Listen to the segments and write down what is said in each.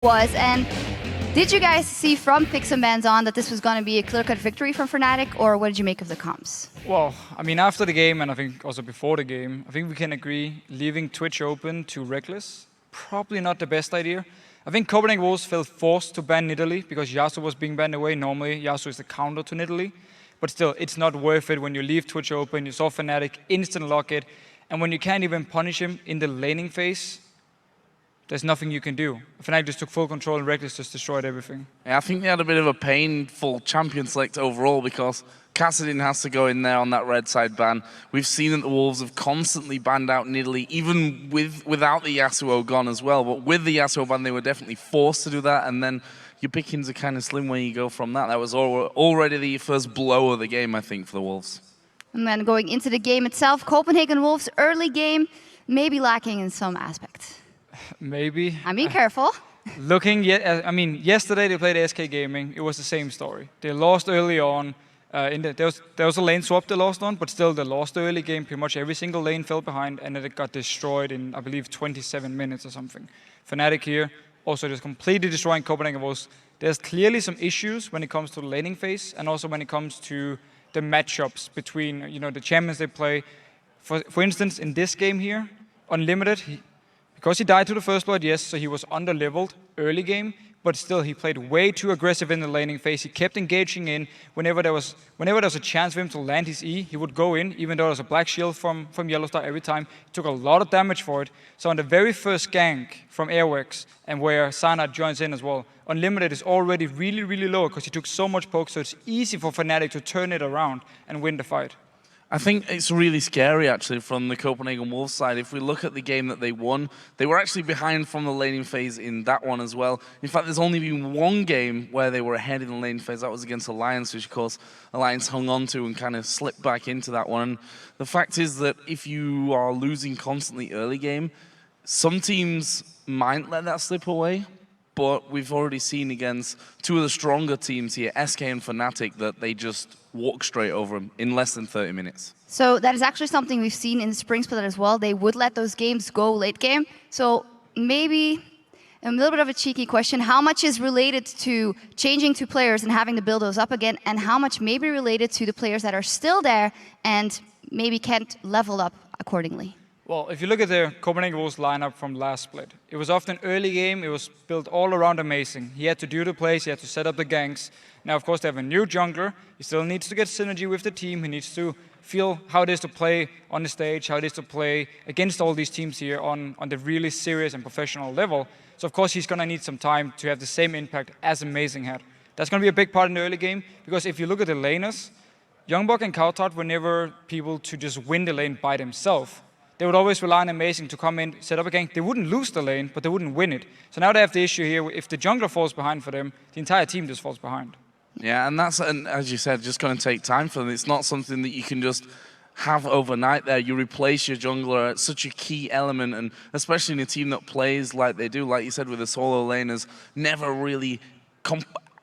was. And did you guys see from picks and bans on that this was going to be a clear-cut victory from Fnatic, or what did you make of the comps? Well, I mean, after the game, and I think also before the game, I think we can agree leaving Twitch open to Reckless, probably not the best idea. I think Copenhagen Wolves felt forced to ban Nidalee because Yasuo was being banned away. Normally, Yasuo is the counter to Nidalee. But still, it's not worth it when you leave Twitch open, you saw Fnatic instant lock it, and when you can't even punish him in the laning phase, there's nothing you can do. Fnatic just took full control and Reckless just destroyed everything. Yeah, I think they had a bit of a painful champion select overall because Kassadin has to go in there on that red side ban. We've seen that the Wolves have constantly banned out Nidalee, even without the Yasuo gone as well. But with the Yasuo ban, they were definitely forced to do that, and then your pickings are kind of slim where you go from that. That was already the first blow of the game, I think, for the Wolves. And then going into the game itself, Copenhagen Wolves early game maybe lacking in some aspects. Maybe. I mean, careful. I mean, yesterday they played SK Gaming. It was the same story. They lost early on. There was a lane swap they lost on, but still they lost the early game. Pretty much every single lane fell behind, and then it got destroyed in, I believe, 27 minutes or something. Fnatic here also just completely destroying Copenhagen Wolves. There's clearly some issues when it comes to the laning phase, and also when it comes to the matchups between the champions they play. For instance, in this game here, Unlimited, because he died to the first blood, yes, so he was under-leveled early game, but still he played way too aggressive in the laning phase. He kept engaging in. Whenever there was a chance for him to land his E, he would go in, even though there was a black shield from Yellowstar every time. He took a lot of damage for it. So on the very first gank from Airwax, and where Sana joins in as well, Unlimited is already really, really low because he took so much poke, so it's easy for Fnatic to turn it around and win the fight. I think it's really scary, actually, from the Copenhagen Wolves side. If we look at the game that they won, they were actually behind from the laning phase in that one as well. In fact, there's only been one game where they were ahead in the laning phase. That was against Alliance, which, of course, Alliance hung on to and kind of slipped back into that one. And the fact is that if you are losing constantly early game, some teams might let that slip away. But we've already seen against two of the stronger teams here, SK and Fnatic, that they just walk straight over them in less than 30 minutes. So that is actually something we've seen in the spring split as well. They would let those games go late game. So maybe a little bit of a cheeky question. How much is related to changing to players and having to build those up again? And how much may be related to the players that are still there and maybe can't level up accordingly? Well, if you look at the Copenhagen Wolves lineup from last split, it was often early game, it was built all around Amazing. He had to do the plays, he had to set up the ganks. Now, of course, they have a new jungler. He still needs to get synergy with the team. He needs to feel how it is to play on the stage, how it is to play against all these teams here on the really serious and professional level. So, of course, he's going to need some time to have the same impact as Amazing had. That's going to be a big part in the early game, because if you look at the laners, Youngbuck and Kautot were never people to just win the lane by themselves. They would always rely on Amazing to come in, set up a gank. They wouldn't lose the lane, but they wouldn't win it. So now they have the issue here, if the jungler falls behind for them, the entire team just falls behind. Yeah, and that's, as you said, just going to take time for them. It's not something that you can just have overnight there. You replace your jungler, it's such a key element, and especially in a team that plays like they do, like you said, with the solo laners, never really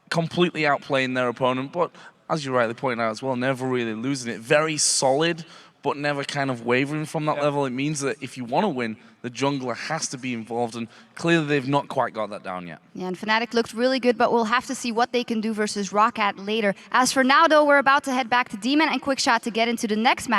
completely outplaying their opponent, but as you rightly point out as well, never really losing it. Very solid, but never kind of wavering from that level. It means that if you want to win, the jungler has to be involved, and clearly they've not quite got that down yet. Yeah, and Fnatic looked really good, but we'll have to see what they can do versus Roccat later. As for now, though, we're about to head back to Demon and Quickshot to get into the next match.